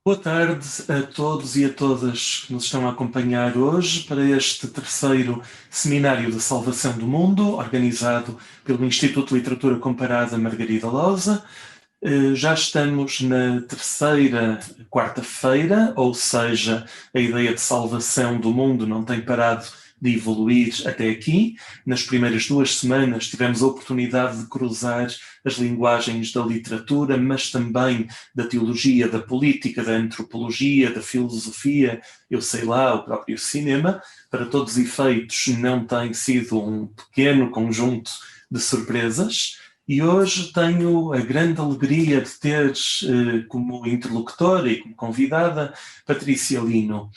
Boa tarde a todos e a todas que nos estão a acompanhar hoje para este terceiro Seminário de Salvação do Mundo, organizado pelo Instituto de Literatura Comparada Margarida Loza. Já estamos na terceira quarta-feira, ou seja, a ideia de salvação do mundo não tem parado de evoluir até aqui. Nas primeiras 2 semanas tivemos a oportunidade de cruzar as linguagens da literatura, mas também da teologia, da política, da antropologia, da filosofia, eu sei lá, o próprio cinema. Para todos os efeitos, não tem sido um pequeno conjunto de surpresas. E hoje tenho a grande alegria de ter como interlocutora e como convidada Patrícia Lino.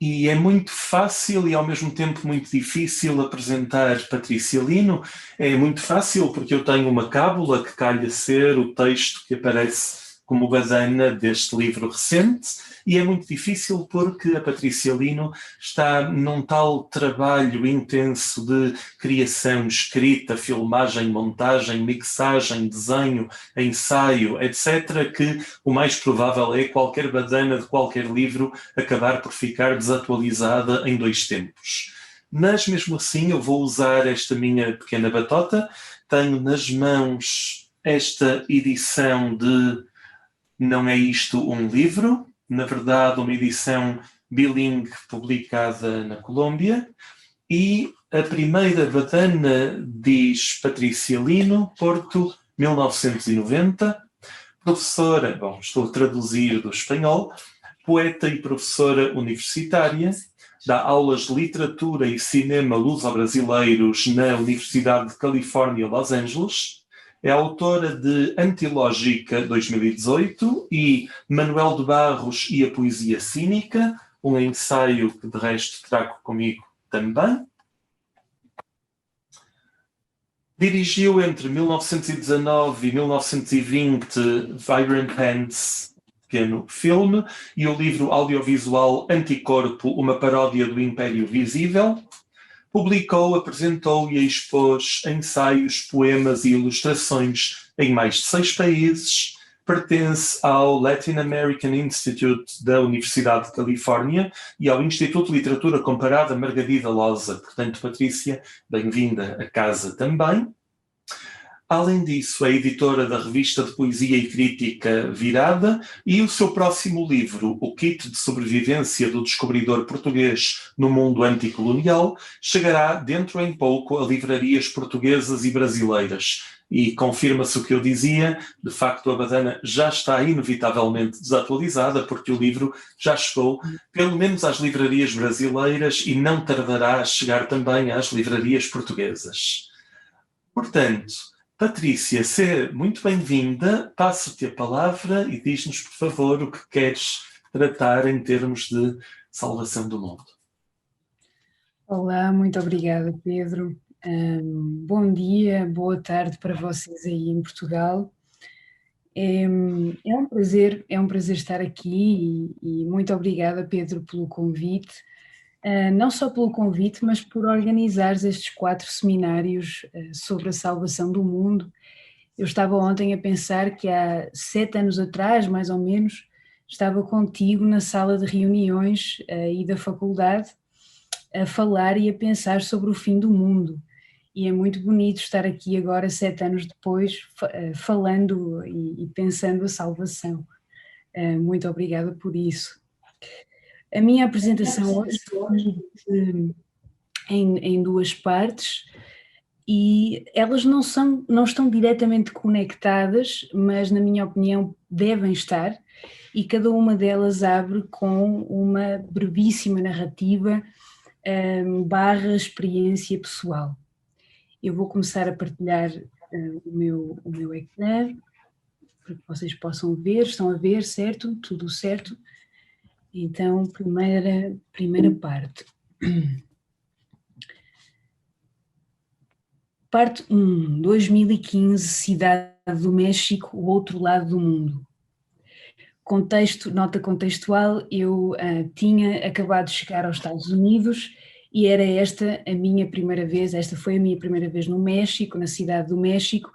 E é muito fácil e ao mesmo tempo muito difícil apresentar Patrícia Lino. É muito fácil porque eu tenho uma cábula que calha ser o texto que aparece como badana deste livro recente, e é muito difícil porque a Patrícia Lino está num tal trabalho intenso de criação, escrita, filmagem, montagem, mixagem, desenho, ensaio, etc., que o mais provável é qualquer badana de qualquer livro acabar por ficar desatualizada em 2 tempos. Mas mesmo assim eu vou usar esta minha pequena batota. Tenho nas mãos esta edição de Não é Isto um Livro, na verdade uma edição bilingue publicada na Colômbia, e a primeira badana diz Patrícia Lino, Porto, 1990, professora, bom, estou a traduzir do espanhol, poeta e professora universitária, dá aulas de literatura e cinema luso-brasileiros na Universidade de Califórnia, Los Angeles. É autora de Antilógica 2018 e Manuel de Barros e a Poesia Cínica, um ensaio que de resto trago comigo também. Dirigiu entre 1919 e 1920 Vibrant Hands, pequeno filme, e o livro audiovisual Anticorpo, uma paródia do Império Visível. Publicou, apresentou e expôs ensaios, poemas e ilustrações em mais de 6 países. Pertence ao Latin American Institute da Universidade de Califórnia e ao Instituto de Literatura Comparada Margarida Loza. Portanto, Patrícia, bem-vinda a casa também. Além disso, é editora da revista de poesia e crítica Virada, e o seu próximo livro, O Kit de Sobrevivência do Descobridor Português no Mundo Anticolonial, chegará dentro em pouco a livrarias portuguesas e brasileiras. E confirma-se o que eu dizia, de facto a badana já está inevitavelmente desatualizada, porque o livro já chegou pelo menos às livrarias brasileiras e não tardará a chegar também às livrarias portuguesas. Portanto, Patrícia, seja muito bem-vinda, passo-te a palavra e diz-nos, por favor, o que queres tratar em termos de salvação do mundo. Olá, muito obrigada, Pedro. Bom dia, boa tarde para vocês aí em Portugal. É um prazer estar aqui e muito obrigada, Pedro, pelo convite. Não só pelo convite, mas por organizares estes 4 seminários sobre a salvação do mundo. Eu estava ontem a pensar que há 7 anos atrás, mais ou menos, estava contigo na sala de reuniões aí da faculdade a falar e a pensar sobre o fim do mundo. E é muito bonito estar aqui agora, 7 anos depois, falando e pensando a salvação. Muito obrigada por isso. A minha apresentação hoje divide em 2 partes e elas não estão diretamente conectadas, mas na minha opinião devem estar, e cada uma delas abre com uma brevíssima narrativa barra experiência pessoal. Eu vou começar a partilhar o meu ecrã para que vocês possam ver. Estão a ver, certo? Tudo certo? Então, primeira parte. Parte 1, 2015, Cidade do México, o outro lado do mundo. Contexto, nota contextual, eu tinha acabado de chegar aos Estados Unidos e era esta foi a minha primeira vez no México, na Cidade do México,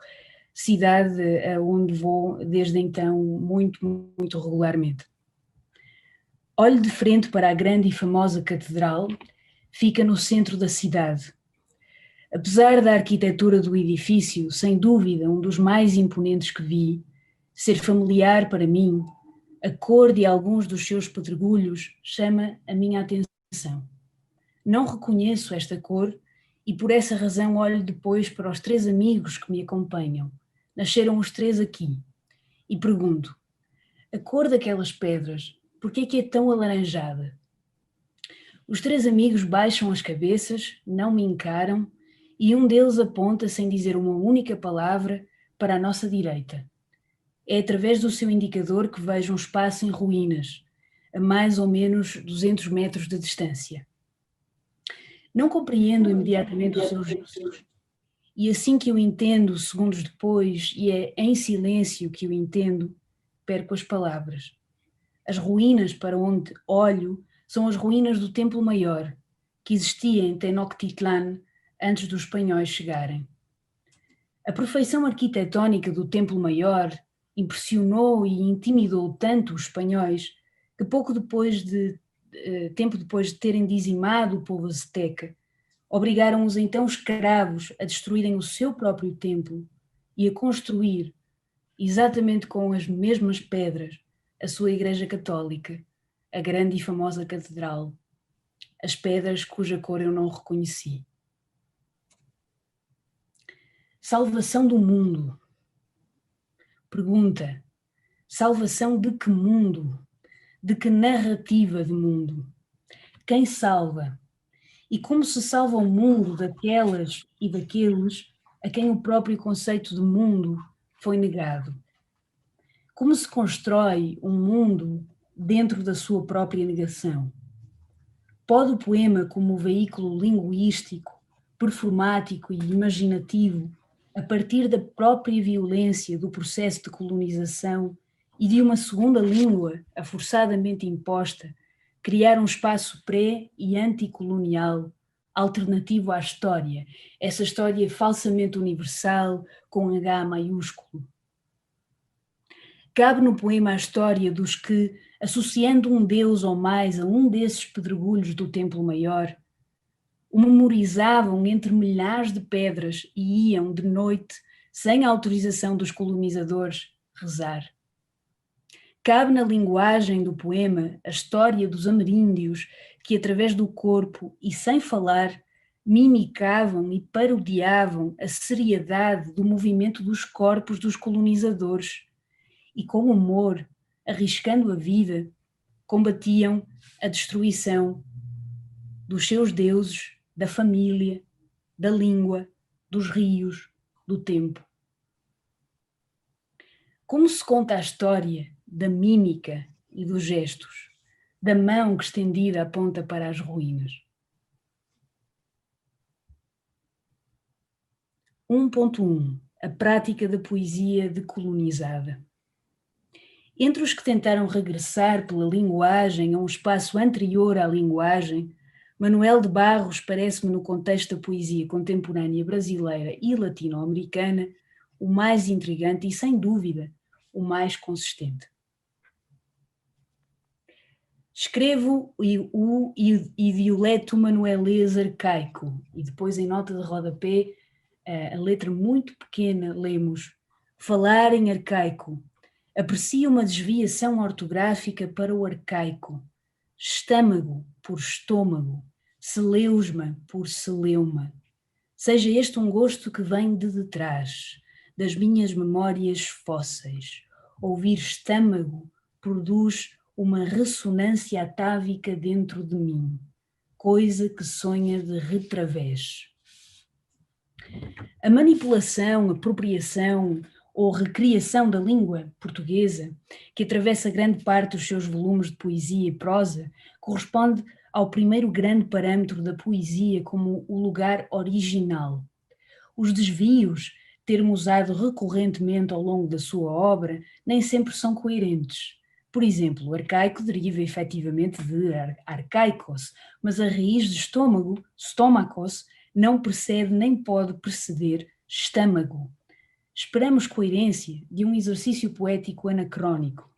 cidade onde vou desde então muito, muito regularmente. Olho de frente para a grande e famosa catedral, fica no centro da cidade. Apesar da arquitetura do edifício, sem dúvida um dos mais imponentes que vi, ser familiar para mim, a cor de alguns dos seus pedregulhos chama a minha atenção. Não reconheço esta cor e por essa razão olho depois para os 3 amigos que me acompanham. Nasceram os 3 aqui. E pergunto, a cor daquelas pedras, por que é que é tão alaranjada? Os 3 amigos baixam as cabeças, não me encaram, e um deles aponta sem dizer uma única palavra para a nossa direita. É através do seu indicador que vejo um espaço em ruínas, a mais ou menos 200 metros de distância. Não compreendo imediatamente os seus gestos, e assim que o entendo, segundos depois, e é em silêncio que o entendo, perco as palavras. As ruínas para onde olho são as ruínas do Templo Maior, que existia em Tenochtitlan antes dos espanhóis chegarem. A perfeição arquitetónica do Templo Maior impressionou e intimidou tanto os espanhóis que tempo depois de terem dizimado o povo azteca, obrigaram os então escravos a destruírem o seu próprio templo e a construir, exatamente com as mesmas pedras, a sua igreja católica, a grande e famosa catedral, as pedras cuja cor eu não reconheci. Salvação do mundo. Pergunta, salvação de que mundo? De que narrativa de mundo? Quem salva? E como se salva o mundo daquelas e daqueles a quem o próprio conceito de mundo foi negado? Como se constrói um mundo dentro da sua própria negação? Pode o poema, como veículo linguístico, performático e imaginativo, a partir da própria violência do processo de colonização e de uma segunda língua forçadamente imposta, criar um espaço pré- e anticolonial, alternativo à história, essa história falsamente universal, com H maiúsculo? Cabe no poema a história dos que, associando um deus ou mais a um desses pedregulhos do Templo Maior, o memorizavam entre milhares de pedras e iam de noite, sem autorização dos colonizadores, rezar. Cabe na linguagem do poema a história dos ameríndios que, através do corpo e sem falar, mimicavam e parodiavam a seriedade do movimento dos corpos dos colonizadores e, com humor, arriscando a vida, combatiam a destruição dos seus deuses, da família, da língua, dos rios, do tempo. Como se conta a história da mímica e dos gestos, da mão que estendida aponta para as ruínas? 1.1 A prática da poesia decolonizada. Entre os que tentaram regressar pela linguagem a um espaço anterior à linguagem, Manuel de Barros parece-me, no contexto da poesia contemporânea brasileira e latino-americana, o mais intrigante e, sem dúvida, o mais consistente. Escrevo o idioleto manuelês arcaico e depois, em nota de rodapé, a letra muito pequena, lemos: falar em arcaico. Aprecio uma desviação ortográfica para o arcaico. Estâmago por estômago, celeusma por celeuma. Seja este um gosto que vem de detrás, das minhas memórias fósseis. Ouvir estâmago produz uma ressonância atávica dentro de mim, coisa que sonha de retravés. A manipulação, apropriação ou recriação da língua portuguesa, que atravessa grande parte dos seus volumes de poesia e prosa, corresponde ao primeiro grande parâmetro da poesia como o lugar original. Os desvios, termo usado recorrentemente ao longo da sua obra, nem sempre são coerentes. Por exemplo, arcaico deriva efetivamente de arcaicos, mas a raiz de estômago, stomacos, não precede nem pode preceder estâmago. Esperamos coerência de um exercício poético anacrónico.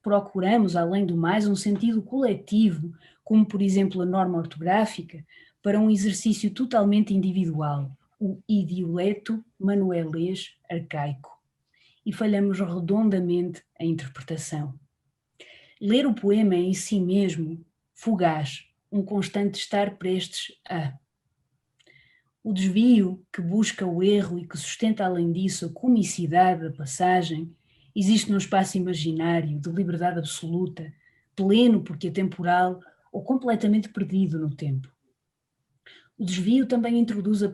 procuramos, além do mais, um sentido coletivo, como por exemplo a norma ortográfica, para um exercício totalmente individual, o idioleto manuelês arcaico. E falhamos redondamente a interpretação. Ler o poema em si mesmo, fugaz, um constante estar prestes a. O desvio que busca o erro e que sustenta além disso a comicidade da passagem existe num espaço imaginário de liberdade absoluta, pleno porque atemporal ou completamente perdido no tempo. O desvio também introduz a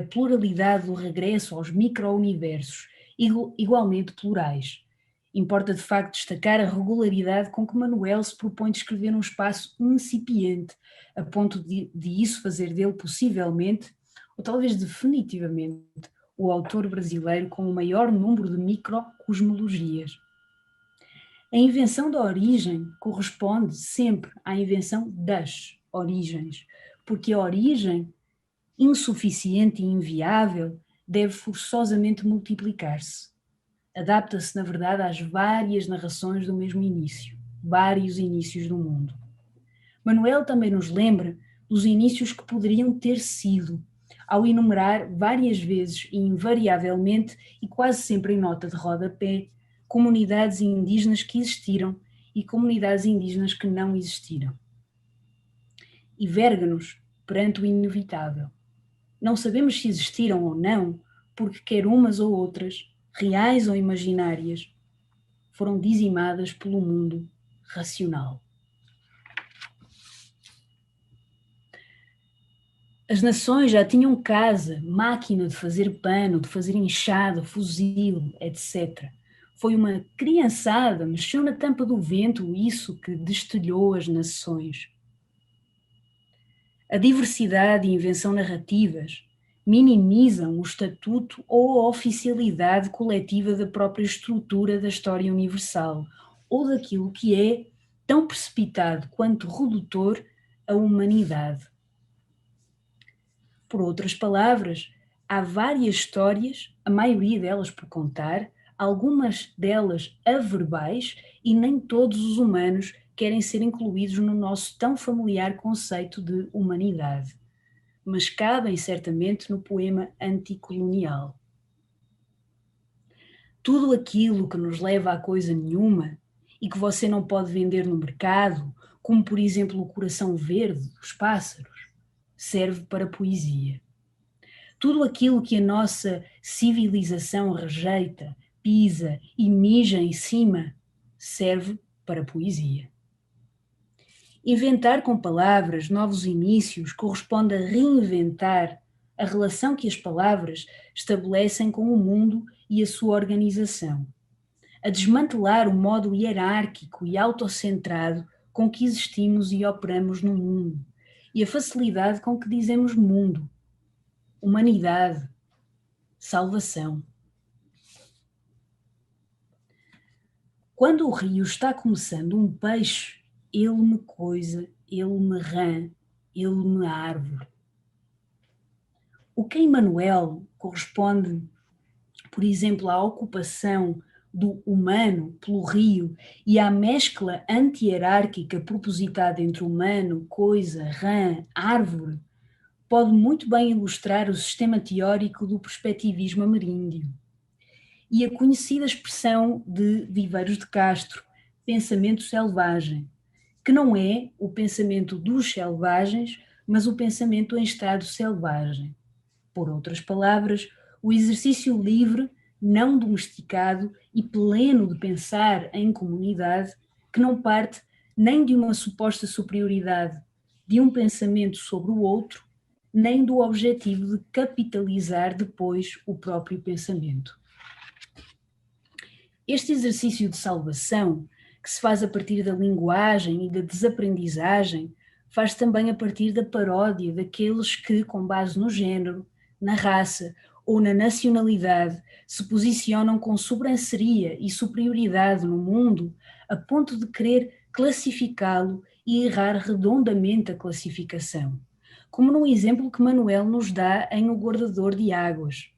pluralidade do regresso aos micro-universos, igualmente plurais. Importa de facto destacar a regularidade com que Manuel se propõe descrever um espaço incipiente, a ponto de isso fazer dele possivelmente, ou talvez definitivamente, o autor brasileiro com o maior número de microcosmologias. A invenção da origem corresponde sempre à invenção das origens, porque a origem, insuficiente e inviável, deve forçosamente multiplicar-se. Adapta-se, na verdade, às várias narrações do mesmo início, vários inícios do mundo. Manuel também nos lembra dos inícios que poderiam ter sido, ao enumerar várias vezes e invariavelmente, e quase sempre em nota de rodapé, comunidades indígenas que existiram e comunidades indígenas que não existiram. E verga-nos perante o inevitável. Não sabemos se existiram ou não, porque quer umas ou outras, reais ou imaginárias, foram dizimadas pelo mundo racional. As nações já tinham casa, máquina de fazer pano, de fazer enxada, fuzil, etc. Foi uma criançada, mexeu na tampa do vento isso que destelhou as nações. A diversidade e invenção narrativas minimizam o estatuto ou a oficialidade coletiva da própria estrutura da história universal, ou daquilo que é, tão precipitado quanto redutor, a humanidade. Por outras palavras, há várias histórias, a maioria delas por contar, algumas delas averbais, e nem todos os humanos querem ser incluídos no nosso tão familiar conceito de humanidade, mas cabem certamente no poema anticolonial. Tudo aquilo que nos leva a coisa nenhuma e que você não pode vender no mercado, como por exemplo o coração verde dos pássaros, serve para poesia. Tudo aquilo que a nossa civilização rejeita, pisa e mija em cima, serve para poesia. Inventar com palavras novos inícios corresponde a reinventar a relação que as palavras estabelecem com o mundo e a sua organização, a desmantelar o modo hierárquico e autocentrado com que existimos e operamos no mundo, e a facilidade com que dizemos mundo, humanidade, salvação. Quando o rio está começando um peixe, ele me coisa, ele me rã, ele me árvore. O que em Manuel corresponde, por exemplo, à ocupação do humano pelo rio e à mescla anti-hierárquica propositada entre humano, coisa, rã, árvore, pode muito bem ilustrar o sistema teórico do perspectivismo ameríndio e a conhecida expressão de Viveiros de Castro, pensamento selvagem, que não é o pensamento dos selvagens, mas o pensamento em estado selvagem. Por outras palavras, o exercício livre, não domesticado e pleno de pensar em comunidade, que não parte nem de uma suposta superioridade de um pensamento sobre o outro, nem do objetivo de capitalizar depois o próprio pensamento. Este exercício de salvação, que se faz a partir da linguagem e da desaprendizagem, faz também a partir da paródia daqueles que, com base no género, na raça ou na nacionalidade, se posicionam com sobranceria e superioridade no mundo, a ponto de querer classificá-lo e errar redondamente a classificação, como no exemplo que Manuel nos dá em O Guardador de Águas.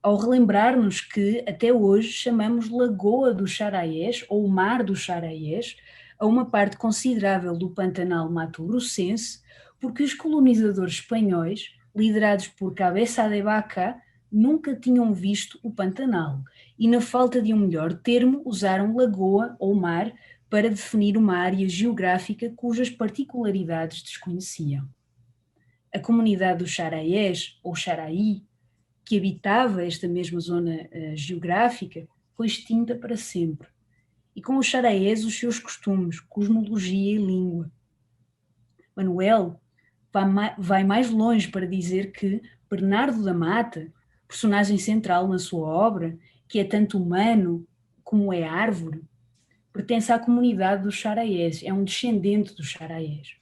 ao relembrar-nos que até hoje chamamos Lagoa do Xaraiés ou Mar do Xaraiés a uma parte considerável do Pantanal mato-grossense, porque os colonizadores espanhóis, liderados por Cabeça de Vaca, nunca tinham visto o Pantanal e, na falta de um melhor termo, usaram lagoa ou mar para definir uma área geográfica cujas particularidades desconheciam. A comunidade dos Xaraiés, ou Xaraí, que habitava esta mesma zona geográfica, foi extinta para sempre. E com os Xaraiés os seus costumes, cosmologia e língua. Manuel vai mais longe para dizer que Bernardo da Mata, personagem central na sua obra, que é tanto humano como é árvore, pertence à comunidade dos Xaraiés, é um descendente dos Xaraiés.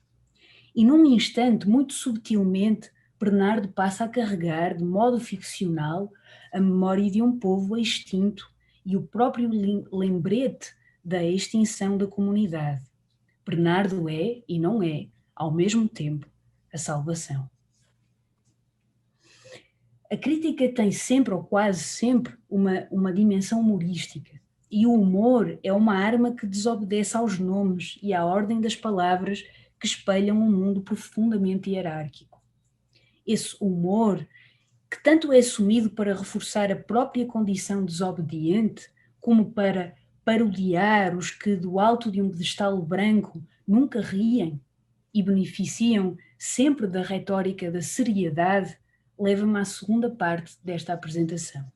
E num instante, muito subtilmente, Bernardo passa a carregar, de modo ficcional, a memória de um povo extinto e o próprio lembrete da extinção da comunidade. Bernardo é, e não é, ao mesmo tempo, a salvação. A crítica tem sempre, ou quase sempre, uma dimensão humorística. E o humor é uma arma que desobedece aos nomes e à ordem das palavras que espelham um mundo profundamente hierárquico. Esse humor, que tanto é assumido para reforçar a própria condição desobediente, como para parodiar os que, do alto de um pedestal branco, nunca riem e beneficiam sempre da retórica da seriedade, leva-me à segunda parte desta apresentação.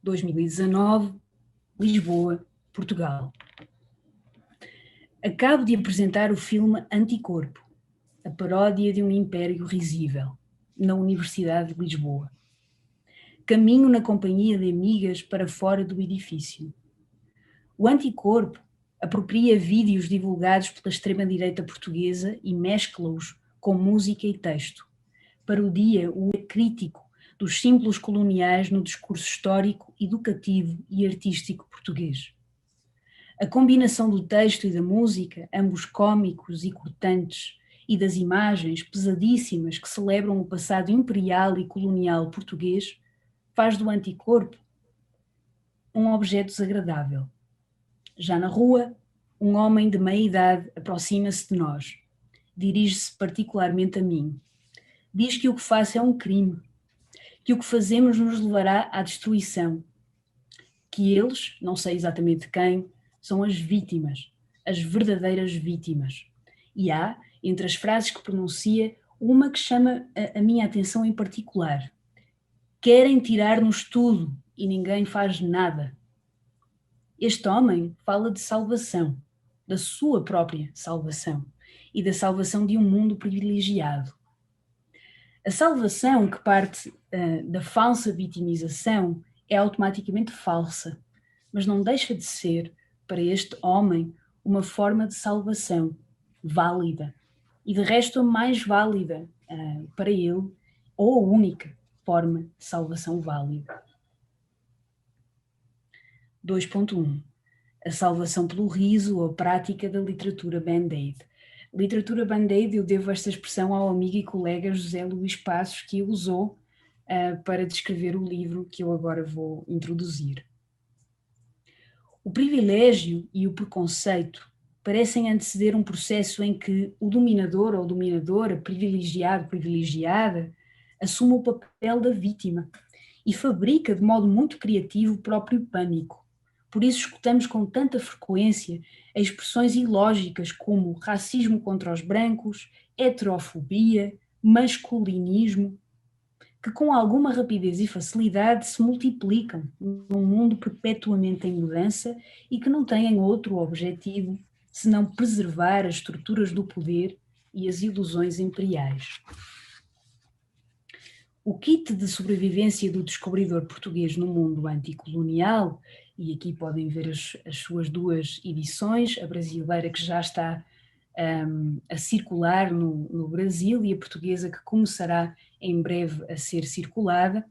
2019, Lisboa, Portugal. Acabo de apresentar o filme Anticorpo, a paródia de um império risível, na Universidade de Lisboa. Caminho na companhia de amigas para fora do edifício. O Anticorpo apropria vídeos divulgados pela extrema-direita portuguesa e mescla-os com música e texto. Parodia o crítico dos símbolos coloniais no discurso histórico, educativo e artístico português. A combinação do texto e da música, ambos cômicos e cortantes, e das imagens pesadíssimas que celebram o passado imperial e colonial português, faz do Anticorpo um objeto desagradável. Já na rua, um homem de meia-idade aproxima-se de nós. Dirige-se particularmente a mim. Diz que o que faço é um crime, que o que fazemos nos levará à destruição, que eles, não sei exatamente quem, são as vítimas, as verdadeiras vítimas. E há, entre as frases que pronuncia, uma que chama a minha atenção em particular. Querem tirar-nos tudo e ninguém faz nada. Este homem fala de salvação, da sua própria salvação e da salvação de um mundo privilegiado. A salvação que parte da falsa vitimização é automaticamente falsa, mas não deixa de ser, para este homem, uma forma de salvação válida, e de resto a mais válida para ele, ou a única forma de salvação válida. 2.1. A salvação pelo riso ou a prática da literatura Band-Aid. Literatura Band-Aid, eu devo esta expressão ao amigo e colega José Luís Passos, que a usou para descrever o livro que eu agora vou introduzir. O privilégio e o preconceito parecem anteceder um processo em que o dominador ou dominadora, privilegiado, privilegiada, assume o papel da vítima e fabrica de modo muito criativo o próprio pânico. Por isso escutamos com tanta frequência expressões ilógicas como racismo contra os brancos, heterofobia, masculinismo, que com alguma rapidez e facilidade se multiplicam num mundo perpetuamente em mudança e que não têm outro objetivo senão preservar as estruturas do poder e as ilusões imperiais. O kit de sobrevivência do descobridor português no mundo anticolonial, e aqui podem ver as suas duas edições, a brasileira que já está a circular no Brasil e a portuguesa que começará em breve a ser circulada.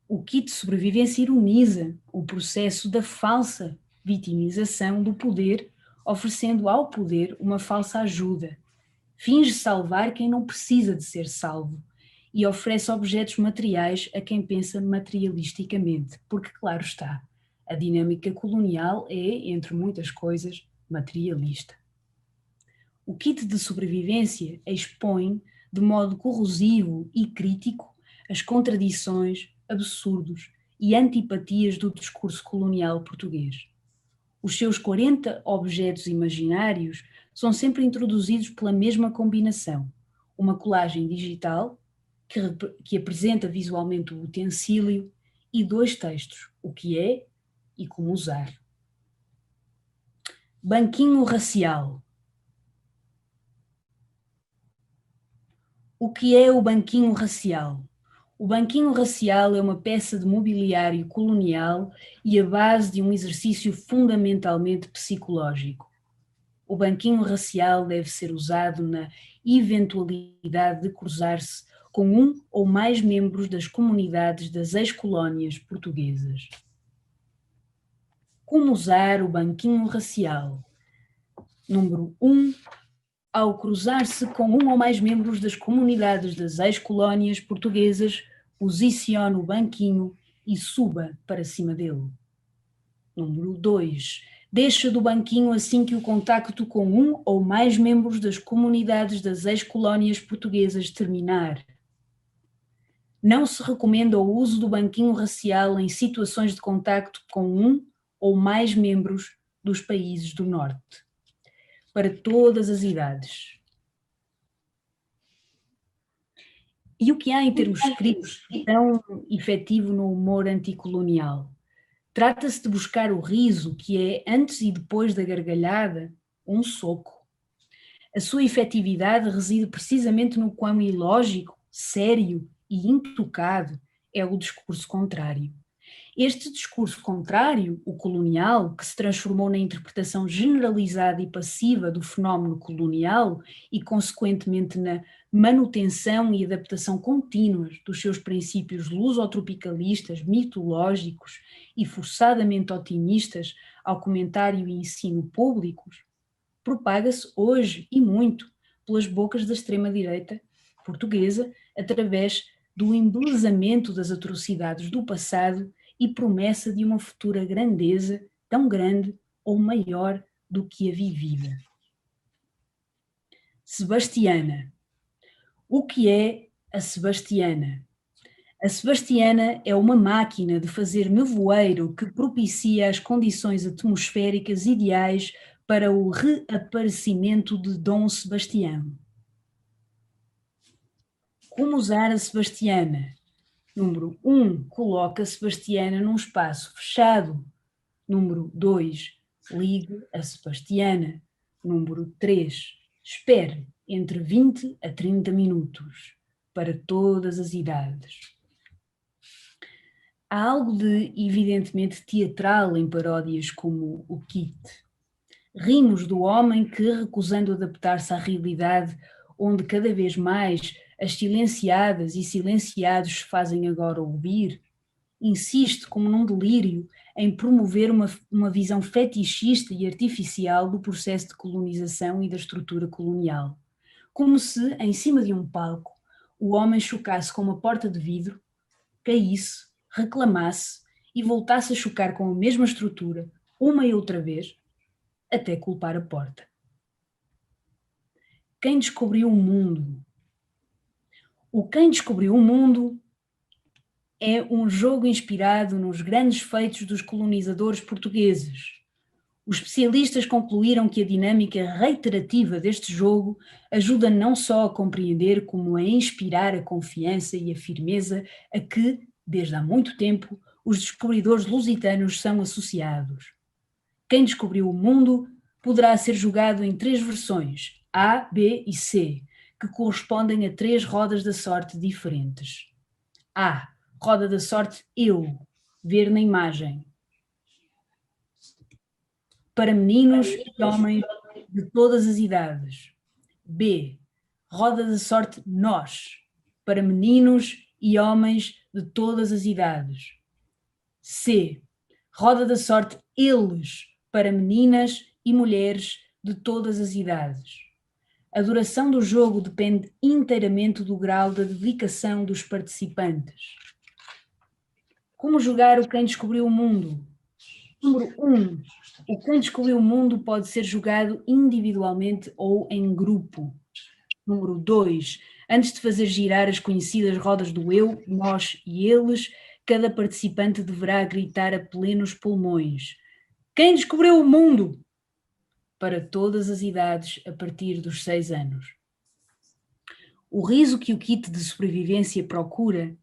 O kit de sobrevivência ironiza o processo da falsa vitimização do poder, oferecendo ao poder uma falsa ajuda. Finge salvar quem não precisa de ser salvo e oferece objetos materiais a quem pensa materialisticamente, porque, claro está, a dinâmica colonial é, entre muitas coisas, materialista. O kit de sobrevivência expõe, de modo corrosivo e crítico, as contradições, absurdos e antipatias do discurso colonial português. Os seus 40 objetos imaginários são sempre introduzidos pela mesma combinação, uma colagem digital que apresenta visualmente o utensílio e 2 textos, o que é e como usar. Banquinho racial. O que é o banquinho racial? O banquinho racial é uma peça de mobiliário colonial e a base de um exercício fundamentalmente psicológico. O banquinho racial deve ser usado na eventualidade de cruzar-se com um ou mais membros das comunidades das ex-colónias portuguesas. Como usar o banquinho racial? Número 1. Ao cruzar-se com um ou mais membros das comunidades das ex-colónias portuguesas, posicione o banquinho e suba para cima dele. Número 2. Deixa do banquinho assim que o contacto com um ou mais membros das comunidades das ex-colónias portuguesas terminar. Não se recomenda o uso do banquinho racial em situações de contacto com um ou mais membros dos países do Norte. Para todas as idades. E o que há em termos escritos tão efetivo no humor anticolonial? Trata-se de buscar o riso, que é, antes e depois da gargalhada, um soco. A sua efetividade reside precisamente no quão ilógico, sério e intocado é o discurso contrário. Este discurso contrário, o colonial, que se transformou na interpretação generalizada e passiva do fenómeno colonial e, consequentemente, na manutenção e adaptação contínuas dos seus princípios lusotropicalistas, mitológicos e forçadamente otimistas ao comentário e ensino públicos, propaga-se hoje e muito pelas bocas da extrema-direita portuguesa através do embelezamento das atrocidades do passado e promessa de uma futura grandeza tão grande ou maior do que a vivida. Sebastiana. O que é a Sebastiana? A Sebastiana é uma máquina de fazer nevoeiro que propicia as condições atmosféricas ideais para o reaparecimento de Dom Sebastião. Como usar a Sebastiana? Número 1, coloca a Sebastiana num espaço fechado. Número 2, ligue a Sebastiana. Número 3, espere entre 20 a 30 minutos, para todas as idades. Há algo de evidentemente teatral em paródias como o Kit. Rimos do homem que, recusando adaptar-se à realidade, onde cada vez mais as silenciadas e silenciados se fazem agora ouvir, insiste, como num delírio, em promover uma visão fetichista e artificial do processo de colonização e da estrutura colonial. Como se, em cima de um palco, o homem chocasse com uma porta de vidro, caísse, reclamasse e voltasse a chocar com a mesma estrutura, uma e outra vez, até culpar a porta. Quem descobriu o mundo? O Quem descobriu o mundo é um jogo inspirado nos grandes feitos dos colonizadores portugueses. Os especialistas concluíram que a dinâmica reiterativa deste jogo ajuda não só a compreender como a inspirar a confiança e a firmeza a que, desde há muito tempo, os descobridores lusitanos são associados. Quem descobriu o mundo poderá ser jogado em 3 versões, A, B e C, que correspondem a 3 rodas da sorte diferentes. A. Roda da sorte eu, ver na imagem. Para meninos e homens de todas as idades. B. Roda da sorte nós, para meninos e homens de todas as idades. C. Roda da sorte eles, para meninas e mulheres de todas as idades. A duração do jogo depende inteiramente do grau de dedicação dos participantes. Como jogar o Quem Descobriu o Mundo? Número 1. O Quem Descobriu o Mundo pode ser jogado individualmente ou em grupo. Número 2. Antes de fazer girar as conhecidas rodas do eu, nós e eles, cada participante deverá gritar a plenos pulmões: Quem descobriu o mundo? Para todas as idades a partir dos 6 anos. O riso que o kit de sobrevivência procura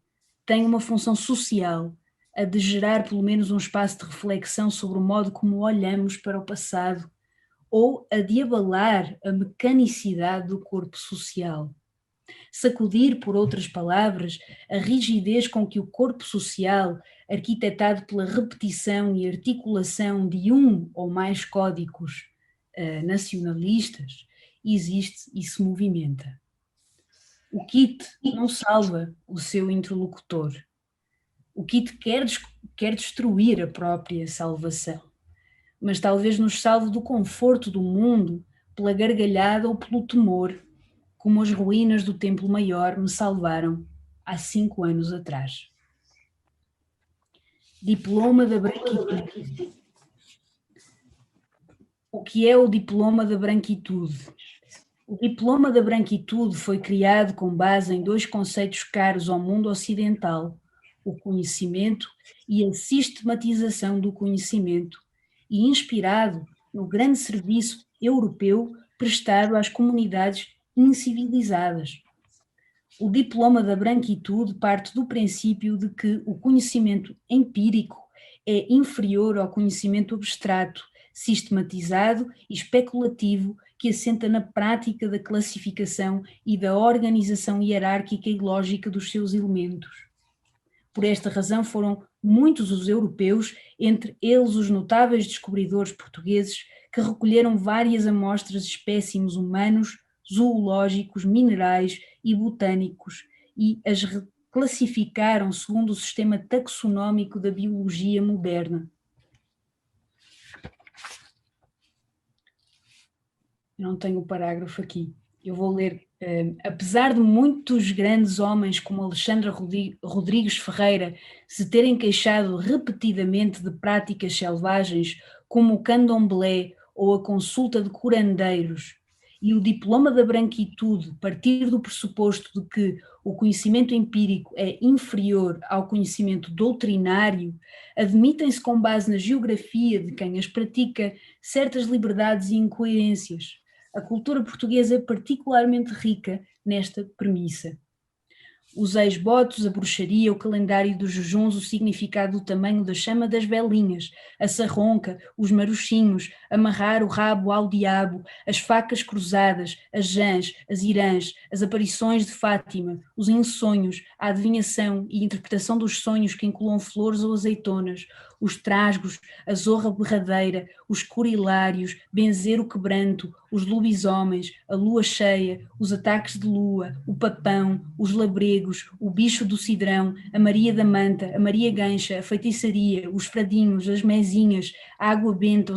tem uma função social, a de gerar pelo menos um espaço de reflexão sobre o modo como olhamos para o passado ou a de abalar a mecanicidade do corpo social. Sacudir, por outras palavras, a rigidez com que o corpo social, arquitetado pela repetição e articulação de um ou mais códigos nacionalistas, existe e se movimenta. O kit não salva o seu interlocutor. O kit quer destruir a própria salvação, mas talvez nos salve do conforto do mundo pela gargalhada ou pelo temor, como as ruínas do Templo Maior me salvaram há 5 anos atrás. Diploma da branquitude. O que é o diploma da branquitude? O diploma da branquitude foi criado com base em 2 conceitos caros ao mundo ocidental: o conhecimento e a sistematização do conhecimento, e inspirado no grande serviço europeu prestado às comunidades incivilizadas. O diploma da branquitude parte do princípio de que o conhecimento empírico é inferior ao conhecimento abstrato, sistematizado e especulativo que assenta na prática da classificação e da organização hierárquica e lógica dos seus elementos. Por esta razão foram muitos os europeus, entre eles os notáveis descobridores portugueses, que recolheram várias amostras de espécimes humanos, zoológicos, minerais e botânicos e as classificaram segundo o sistema taxonómico da biologia moderna. Eu não tenho o parágrafo aqui. Eu vou ler. Apesar de muitos grandes homens como Alexandre Rodrigues Ferreira se terem queixado repetidamente de práticas selvagens como o candomblé ou a consulta de curandeiros, e o diploma da branquitude partir do pressuposto de que o conhecimento empírico é inferior ao conhecimento doutrinário, admitem-se com base na geografia de quem as pratica certas liberdades e incoerências. A cultura portuguesa é particularmente rica nesta premissa. Os ex-votos, a bruxaria, o calendário dos jejuns, o significado do tamanho da chama das velinhas, a sarronca, os maruchinhos, amarrar o rabo ao diabo, as facas cruzadas, as jãs, as irãs, as aparições de Fátima, os ensonhos, a adivinhação e interpretação dos sonhos que incluam flores ou azeitonas, os trasgos, a zorra berradeira, os corilários, benzer o quebranto, os lobisomens, a lua cheia, os ataques de lua, o papão, os labregos, o bicho do cidrão, a Maria da Manta, a Maria Gancha, a feitiçaria, os fradinhos, as mezinhas, a água benta,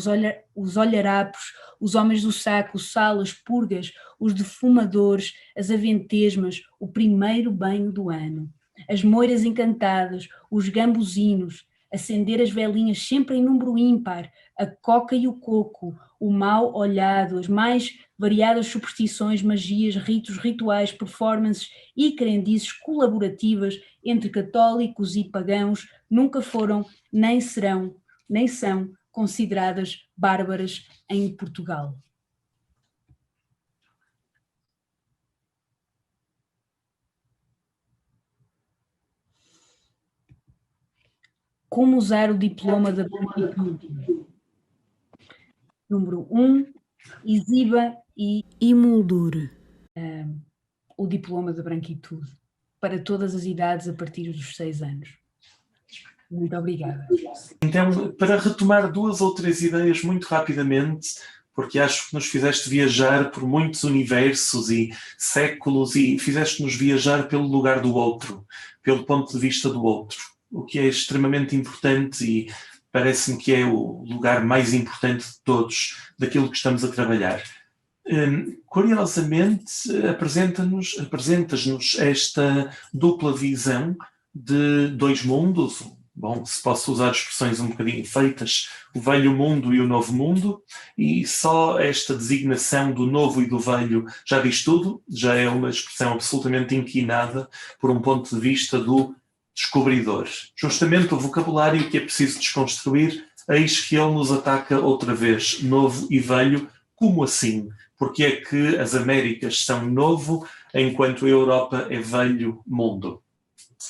os olharapos, os homens do saco, o sal, as purgas, os defumadores, as aventesmas, o primeiro banho do ano, as moiras encantadas, os gambuzinos, acender as velinhas sempre em número ímpar, a coca e o coco, o mal olhado, as mais variadas superstições, magias, ritos, rituais, performances e crendices colaborativas entre católicos e pagãos nunca foram, nem serão, nem são consideradas bárbaras em Portugal. Como usar o diploma da branquitude? Número 1, exiba e emoldure o diploma da branquitude para todas as idades a partir dos 6 anos. Muito obrigada. Então, para retomar 2 ou 3 ideias muito rapidamente, porque acho que nos fizeste viajar por muitos universos e séculos e fizeste-nos viajar pelo lugar do outro, pelo ponto de vista do outro, o que é extremamente importante e parece-me que é o lugar mais importante de todos, daquilo que estamos a trabalhar. Curiosamente, apresentas-nos esta dupla visão de dois mundos. Bom, se posso usar expressões um bocadinho feitas, o velho mundo e o novo mundo, e só esta designação do novo e do velho já diz tudo, já é uma expressão absolutamente inquinada por um ponto de vista do descobridor. Justamente o vocabulário que é preciso desconstruir, eis que ele nos ataca outra vez, novo e velho. Como assim? Porque é que as Américas são novo, enquanto a Europa é velho mundo?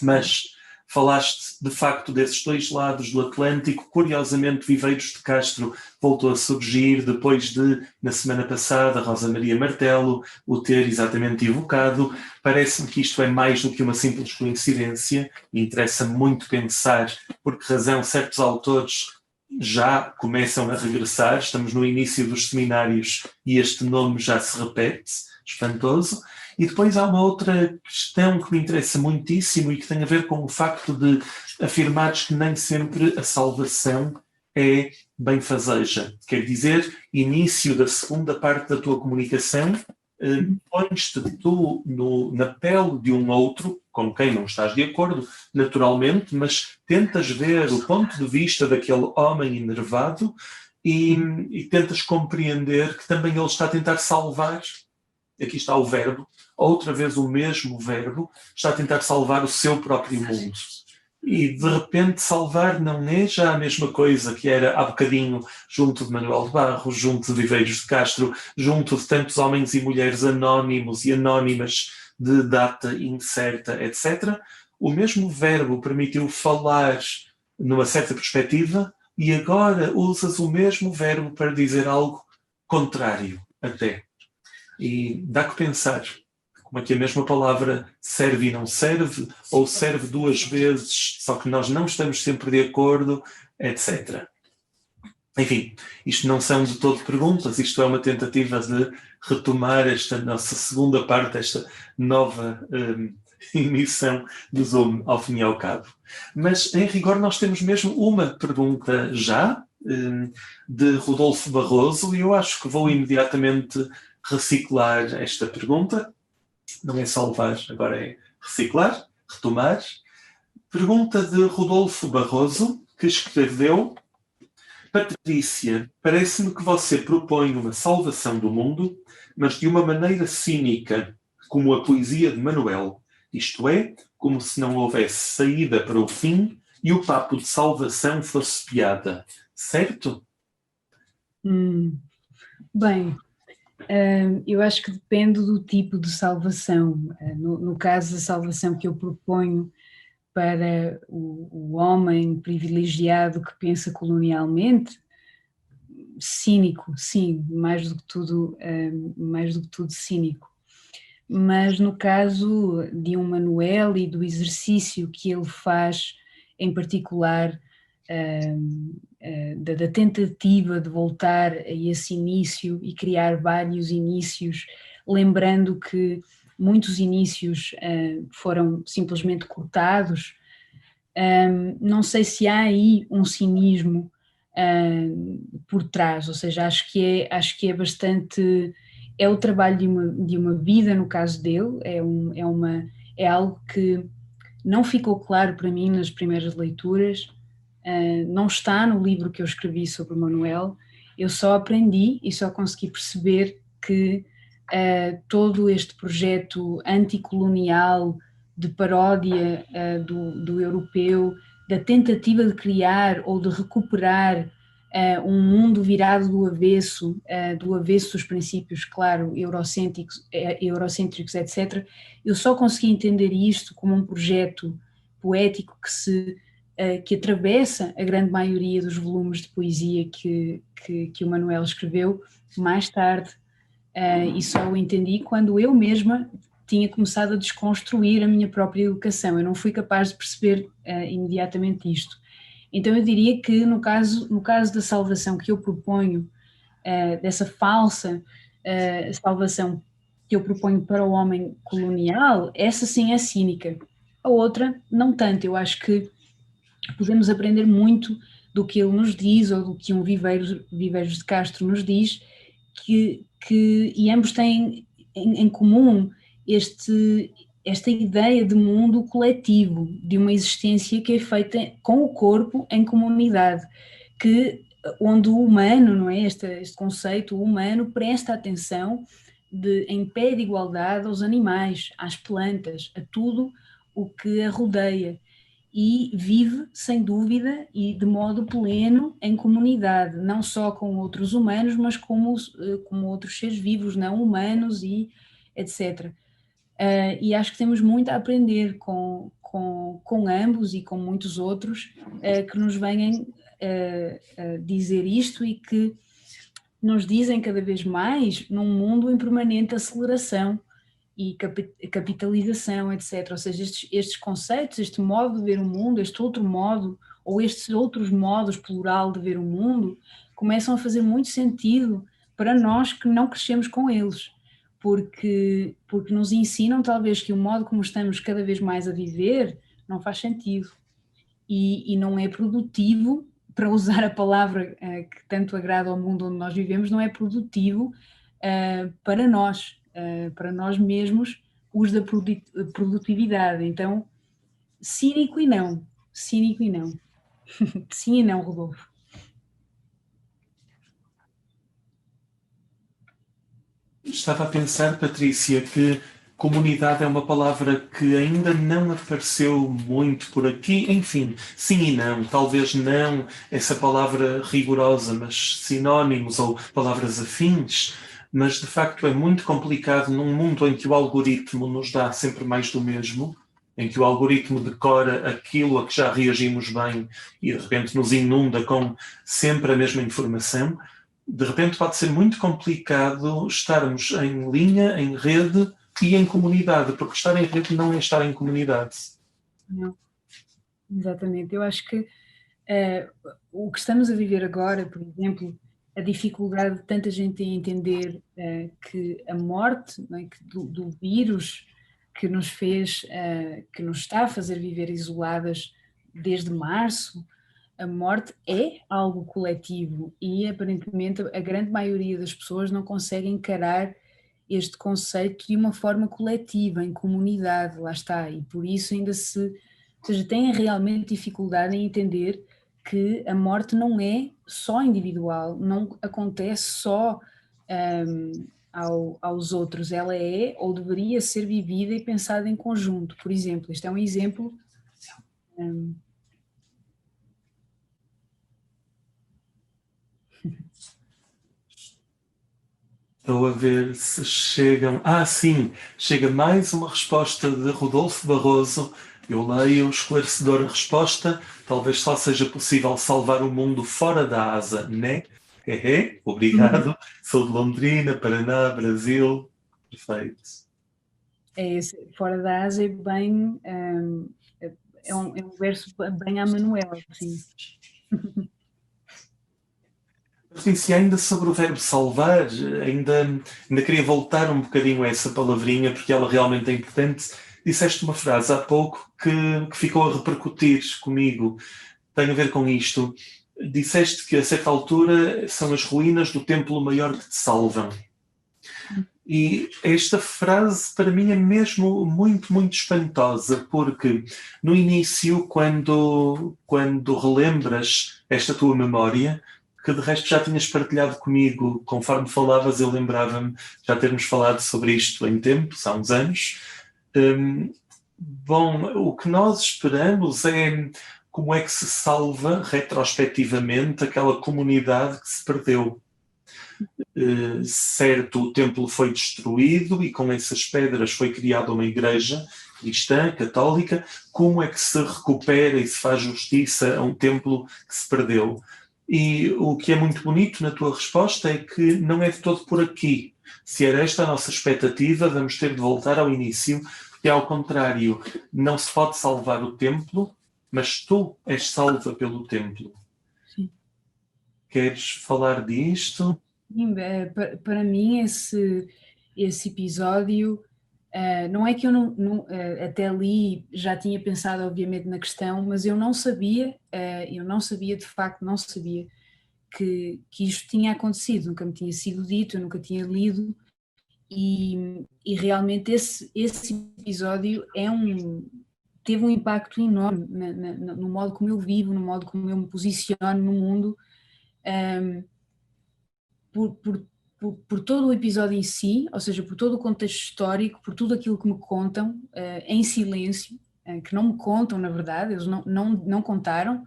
Mas falaste de facto desses dois lados do Atlântico. Curiosamente, Viveiros de Castro voltou a surgir depois de, na semana passada, Rosa Maria Martelo o ter exatamente evocado. Parece-me que isto é mais do que uma simples coincidência. Me interessa muito pensar por que razão certos autores já começam a regressar. Estamos no início dos seminários e este nome já se repete, espantoso. E depois há uma outra questão que me interessa muitíssimo e que tem a ver com o facto de afirmares que nem sempre a salvação é benfazeja. Quer dizer, início da segunda parte da tua comunicação, pões-te tu na pele de um outro, com quem não estás de acordo, naturalmente, mas tentas ver o ponto de vista daquele homem enervado e tentas compreender que também ele está a tentar salvar. Aqui está o verbo, outra vez o mesmo verbo, está a tentar salvar o seu próprio mundo. E de repente salvar não é já a mesma coisa que era há bocadinho junto de Manuel de Barros, junto de Viveiros de Castro, junto de tantos homens e mulheres anónimos e anónimas de data incerta, etc. O mesmo verbo permitiu falar numa certa perspectiva e agora usas o mesmo verbo para dizer algo contrário até. E dá que pensar como é que a mesma palavra serve e não serve, ou serve duas vezes, só que nós não estamos sempre de acordo, etc. Enfim, isto não são de todo perguntas, isto é uma tentativa de retomar esta nossa segunda parte, esta nova emissão do Zoom, ao fim e ao cabo. Mas, em rigor, nós temos mesmo uma pergunta já, de Rodolfo Barroso, e eu acho que vou imediatamente reciclar esta pergunta. Não é salvar, agora é reciclar, retomar. Pergunta de Rodolfo Barroso, que escreveu: Patrícia, parece-me que você propõe uma salvação do mundo, mas de uma maneira cínica, como a poesia de Manuel. Isto é, como se não houvesse saída para o fim e o papo de salvação fosse piada. Certo? Bem, eu acho que depende do tipo de salvação. No caso da salvação que eu proponho para o homem privilegiado que pensa colonialmente, cínico, sim, mais do que tudo cínico. Mas no caso de um Manuel e do exercício que ele faz, em particular, da tentativa de voltar a esse início e criar vários inícios, lembrando que muitos inícios foram simplesmente cortados. Não sei se há aí um cinismo por trás, ou seja, acho que é bastante, é o trabalho de uma vida no caso dele, é algo que não ficou claro para mim nas primeiras leituras, não está no livro que eu escrevi sobre o Manuel, eu só aprendi e só consegui perceber que todo este projeto anticolonial de paródia do europeu, da tentativa de criar ou de recuperar um mundo virado do avesso dos princípios, claro, eurocêntricos, etc. Eu só consegui entender isto como um projeto poético que atravessa a grande maioria dos volumes de poesia que o Manuel escreveu mais tarde, e só o entendi quando eu mesma tinha começado a desconstruir a minha própria educação. Eu não fui capaz de perceber imediatamente isto. Então eu diria que no caso da salvação que eu proponho, dessa falsa salvação que eu proponho para o homem colonial, essa sim é cínica. A outra, não tanto. Eu acho que podemos aprender muito do que ele nos diz ou do que um Viveiros de Castro nos diz, que e ambos têm em comum esta ideia de mundo coletivo, de uma existência que é feita com o corpo em comunidade, onde o humano, não é? Este conceito, o humano presta atenção em pé de igualdade aos animais, às plantas, a tudo o que a rodeia, e vive, sem dúvida, e de modo pleno em comunidade, não só com outros humanos, mas como outros seres vivos não humanos e etc. E acho que temos muito a aprender com ambos e com muitos outros que nos venham dizer isto e que nos dizem cada vez mais num mundo em permanente aceleração e capitalização, etc. Ou seja, estes conceitos, este modo de ver o mundo, este outro modo, ou estes outros modos, plural, de ver o mundo, começam a fazer muito sentido para nós que não crescemos com eles, porque nos ensinam talvez que o modo como estamos cada vez mais a viver não faz sentido e não é produtivo, para usar a palavra que tanto agrada ao mundo onde nós vivemos, não é produtivo para nós mesmos, os da produtividade. Então, cínico e não. Sim e não, Rodolfo. Estava a pensar, Patrícia, que comunidade é uma palavra que ainda não apareceu muito por aqui. Enfim, sim e não. Talvez não essa palavra rigorosa, mas sinónimos ou palavras afins. Mas de facto é muito complicado num mundo em que o algoritmo nos dá sempre mais do mesmo, em que o algoritmo decora aquilo a que já reagimos bem e de repente nos inunda com sempre a mesma informação. De repente pode ser muito complicado estarmos em linha, em rede e em comunidade, porque estar em rede não é estar em comunidade. Não, exatamente. Eu acho que o que estamos a viver agora, por exemplo, a dificuldade de tanta gente em entender que a morte, não é, do vírus que nos fez, que nos está a fazer viver isoladas desde março, a morte é algo coletivo e aparentemente a grande maioria das pessoas não consegue encarar este conceito de uma forma coletiva, em comunidade, lá está, e por isso ou seja, têm realmente dificuldade em entender que a morte não é só individual, não acontece só aos outros, ela é ou deveria ser vivida e pensada em conjunto. Por exemplo, este é um exemplo. Estou a ver se chegam. Ah, sim, chega mais uma resposta de Rodolfo Barroso. Eu leio esclarecedora resposta. Talvez só seja possível salvar o mundo fora da asa, né? Obrigado. Sou de Londrina, Paraná, Brasil. Perfeito. É esse, fora da asa é bem. É um verso bem a Manuel, sim. Patrícia, ainda sobre o verbo salvar, ainda queria voltar um bocadinho a essa palavrinha, porque ela realmente é importante. Disseste uma frase há pouco que ficou a repercutir comigo. Tem a ver com isto. Disseste que a certa altura são as ruínas do templo maior que te salvam. E esta frase para mim é mesmo muito, muito espantosa, porque no início, quando relembras esta tua memória, que de resto já tinhas partilhado comigo, conforme falavas, eu lembrava-me já termos falado sobre isto em tempos, há uns anos. Bom, o que nós esperamos é como é que se salva retrospectivamente aquela comunidade que se perdeu. Certo, o templo foi destruído e com essas pedras foi criada uma igreja cristã, católica. Como é que se recupera e se faz justiça a um templo que se perdeu? E o que é muito bonito na tua resposta é que não é de todo por aqui. Se era esta a nossa expectativa, vamos ter de voltar ao início, porque ao contrário, não se pode salvar o templo, mas tu és salva pelo templo. Sim. Queres falar disto? Para mim esse episódio, não é que eu não até ali já tinha pensado obviamente na questão, mas eu não sabia de facto, não sabia que isto tinha acontecido, nunca me tinha sido dito, eu nunca tinha lido, e realmente esse episódio teve um impacto enorme no modo como eu vivo, no modo como eu me posiciono no mundo, por todo o episódio em si, ou seja, por todo o contexto histórico, por tudo aquilo que me contam em silêncio, que não me contam, na verdade, eles não contaram,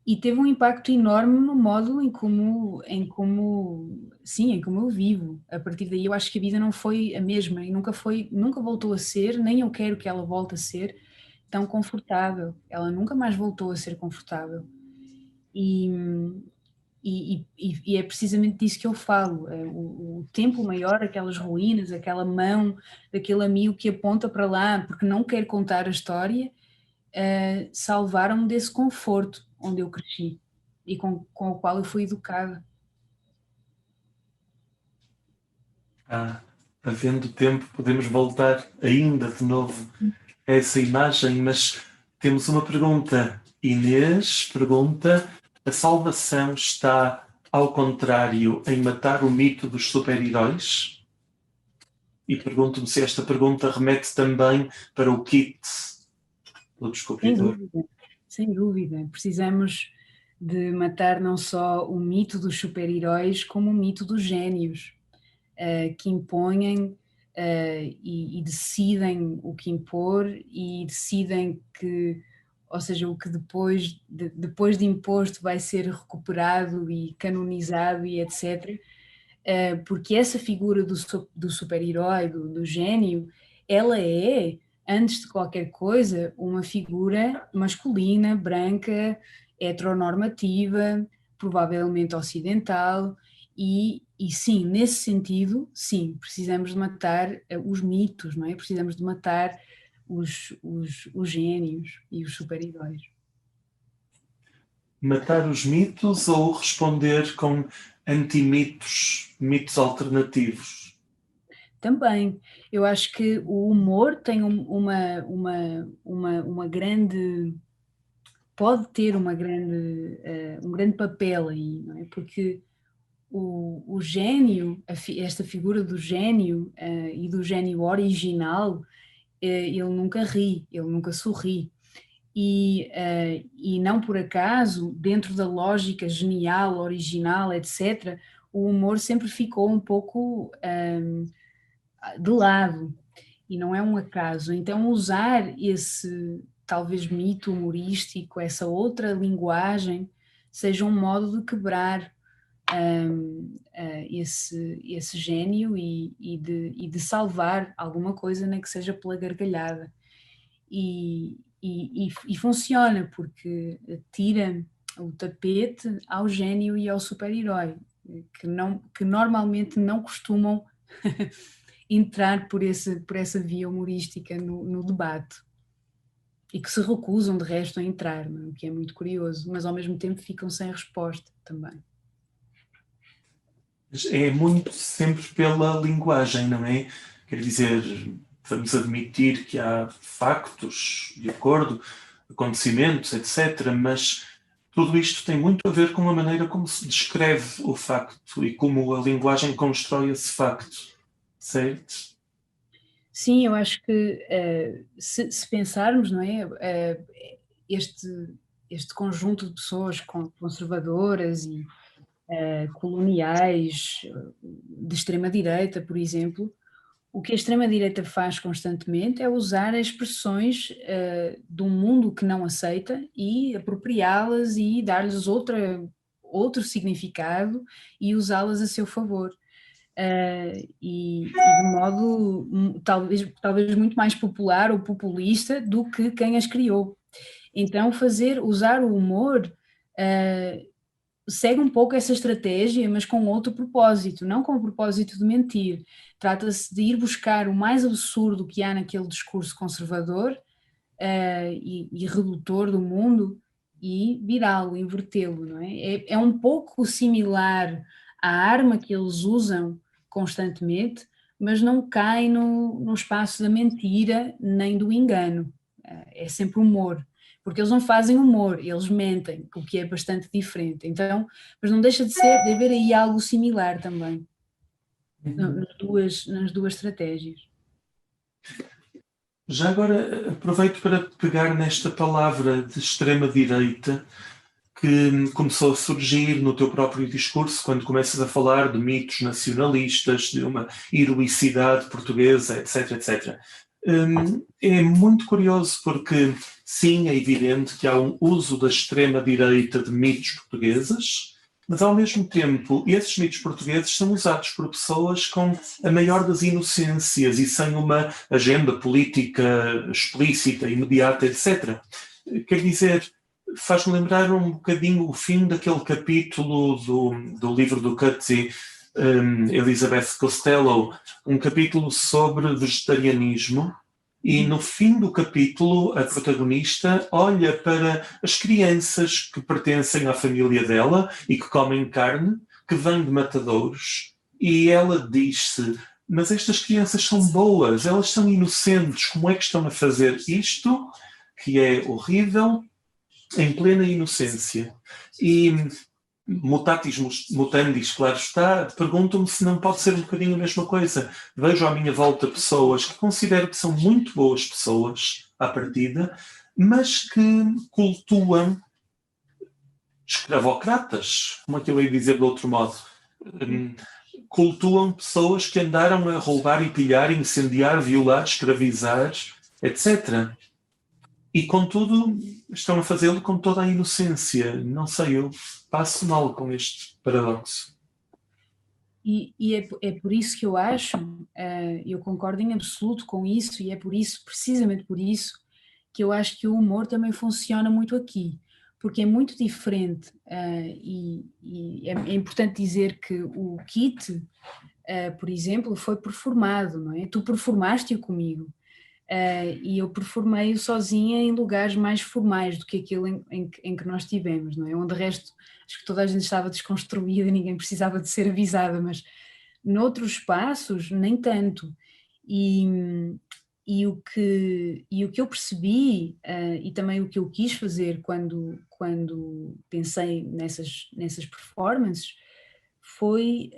e teve um impacto enorme no modo sim, em como eu vivo. A partir daí eu acho que a vida não foi a mesma e nunca voltou a ser, nem eu quero que ela volte a ser tão confortável. Ela nunca mais voltou a ser confortável. E é precisamente disso que eu falo, o templo maior, aquelas ruínas, aquela mão daquele amigo que aponta para lá porque não quer contar a história, salvaram-me desse conforto onde eu cresci e com o qual eu fui educada. Havendo tempo, podemos voltar ainda de novo a essa imagem, mas temos uma pergunta. Inês pergunta: a salvação está, ao contrário, em matar o mito dos super-heróis? E pergunto-me se esta pergunta remete também para o kit do Sem descobridor. dúvida, sem dúvida. Precisamos de matar não só o mito dos super-heróis, como o mito dos génios, que impõem e decidem o que impor e decidem que, ou seja, o que depois de imposto vai ser recuperado e canonizado e etc. Porque essa figura do super-herói, do gênio, ela é, antes de qualquer coisa, uma figura masculina, branca, heteronormativa, provavelmente ocidental, e sim, nesse sentido, sim, precisamos de matar os mitos, não é? Precisamos de matar os génios e os super-heróis. Matar os mitos ou responder com antimitos, mitos alternativos? Também, eu acho que o humor tem uma grande, pode ter um grande papel aí, não é? Porque o gênio, esta figura do gênio e do gênio original, ele nunca ri, ele nunca sorri. E não por acaso, dentro da lógica genial, original, etc., o humor sempre ficou um pouco de lado, e não é um acaso. Então, usar esse talvez mito humorístico, essa outra linguagem, seja um modo de quebrar esse gênio e de salvar alguma coisa, nem que seja pela gargalhada. E funciona, porque tira o tapete ao gênio e ao super-herói, que normalmente não costumam entrar por essa via humorística no debate e que se recusam de resto a entrar, não é? O que é muito curioso, mas ao mesmo tempo ficam sem resposta também. É muito sempre pela linguagem, não é? Quer dizer, vamos admitir que há factos de acordo, acontecimentos, etc., mas tudo isto tem muito a ver com a maneira como se descreve o facto e como a linguagem constrói esse facto, certo? Sim, eu acho que se pensarmos, não é, este, este conjunto de pessoas conservadoras e coloniais, de extrema-direita, por exemplo, o que a extrema-direita faz constantemente é usar expressões de um mundo que não aceita e apropriá-las e dar-lhes outro significado e usá-las a seu favor. E de modo talvez muito mais popular ou populista do que quem as criou. Então usar o humor segue um pouco essa estratégia, mas com outro propósito, não com o propósito de mentir. Trata-se de ir buscar o mais absurdo que há naquele discurso conservador e redutor do mundo e virá-lo, invertê-lo, não é? É um pouco similar à arma que eles usam constantemente, mas não cai no espaço da mentira nem do engano. É sempre humor. porque eles não fazem humor, eles mentem, o que é bastante diferente. Então, mas não deixa de haver aí algo similar também, nas duas estratégias. Já agora aproveito para pegar nesta palavra de extrema-direita que começou a surgir no teu próprio discurso quando começas a falar de mitos nacionalistas, de uma heroicidade portuguesa, etc, etc. É muito curioso porque, sim, é evidente que há um uso da extrema-direita de mitos portugueses, mas ao mesmo tempo esses mitos portugueses são usados por pessoas com a maior das inocências e sem uma agenda política explícita, imediata, etc. Quer dizer, faz-me lembrar um bocadinho o fim daquele capítulo do livro do Coetzee, Elizabeth Costello, um capítulo sobre vegetarianismo, e no fim do capítulo a protagonista olha para as crianças que pertencem à família dela e que comem carne, que vêm de matadouros, e ela diz-se: mas estas crianças são boas, elas são inocentes, como é que estão a fazer isto, que é horrível, em plena inocência? E mutatis mutandis, claro está, pergunto-me se não pode ser um bocadinho a mesma coisa. Vejo à minha volta pessoas que considero que são muito boas pessoas à partida, mas que cultuam escravocratas, como é que eu ia dizer de outro modo? Cultuam pessoas que andaram a roubar e pilhar, incendiar, violar, escravizar, etc. E, contudo, estão a fazê-lo com toda a inocência. Não sei, eu passo mal com este paradoxo. E é por isso que eu acho, eu concordo em absoluto com isso, e é por isso, precisamente por isso, que eu acho que o humor também funciona muito aqui, porque é muito diferente, e é importante dizer que o kit, por exemplo, foi performado, não é? Tu performaste-o comigo. E eu performei-o sozinha em lugares mais formais do que aquele em que nós tivemos, não é? Onde de resto acho que toda a gente estava desconstruída e ninguém precisava de ser avisada, mas noutros espaços nem tanto. E o que eu percebi, e também o que eu quis fazer quando pensei nessas performances, foi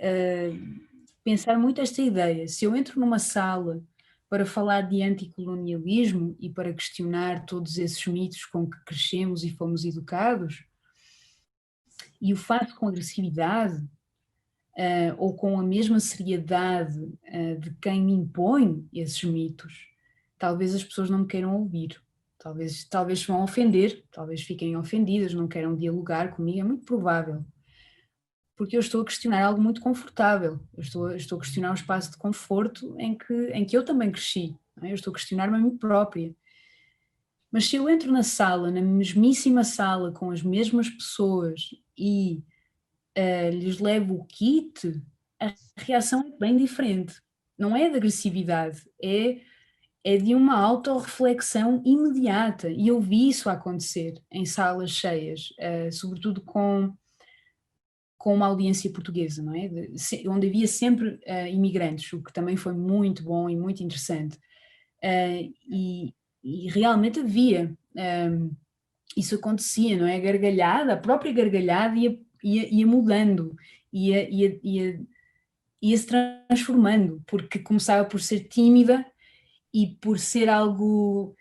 pensar muito esta ideia: se eu entro numa sala para falar de anticolonialismo e para questionar todos esses mitos com que crescemos e fomos educados, e o faço com agressividade, ou com a mesma seriedade de quem me impõe esses mitos, talvez as pessoas não me queiram ouvir. Talvez se vão ofender, talvez fiquem ofendidas, não queiram dialogar comigo, é muito provável. Porque eu estou a questionar algo muito confortável, eu estou a questionar um espaço de conforto em que eu também cresci, não é? Eu estou a questionar-me a mim própria. Mas se eu entro na sala, na mesmíssima sala, com as mesmas pessoas e lhes levo o kit, a reação é bem diferente. Não é de agressividade, é de uma autorreflexão imediata. E eu vi isso acontecer em salas cheias, sobretudo com uma audiência portuguesa, não é? Onde havia sempre imigrantes, o que também foi muito bom e muito interessante. E realmente havia, isso acontecia, não é? A própria gargalhada ia mudando, ia se transformando, porque começava por ser tímida e por ser algo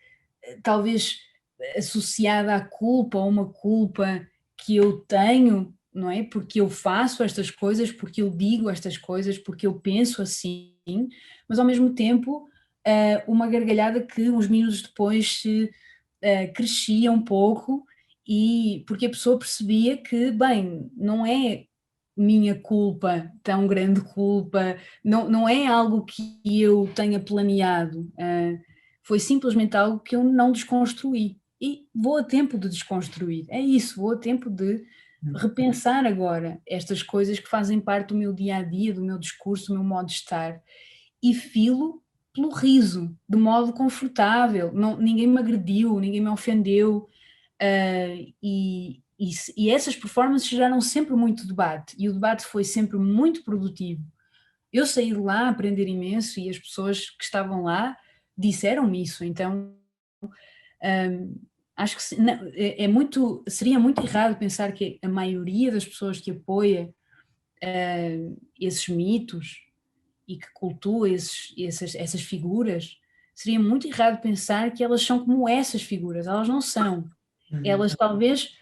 talvez associada à culpa, ou uma culpa que eu tenho, não é? Porque eu faço estas coisas, porque eu digo estas coisas, porque eu penso assim, mas ao mesmo tempo uma gargalhada que uns minutos depois se crescia um pouco, e porque a pessoa percebia que, bem, não é minha culpa, tão grande culpa, não é algo que eu tenha planeado, foi simplesmente algo que eu não desconstruí. E vou a tempo de desconstruir, é isso, vou a tempo de repensar agora estas coisas que fazem parte do meu dia a dia, do meu discurso, do meu modo de estar, e filo pelo riso, de modo confortável. Ninguém me agrediu, ninguém me ofendeu, e essas performances geraram sempre muito debate, e o debate foi sempre muito produtivo. Eu saí de lá a aprender imenso, e as pessoas que estavam lá disseram-me isso. Então Acho que seria muito errado pensar que a maioria das pessoas que apoia esses mitos e que cultua essas figuras, seria muito errado pensar que elas são como essas figuras. Elas não são. Elas talvez,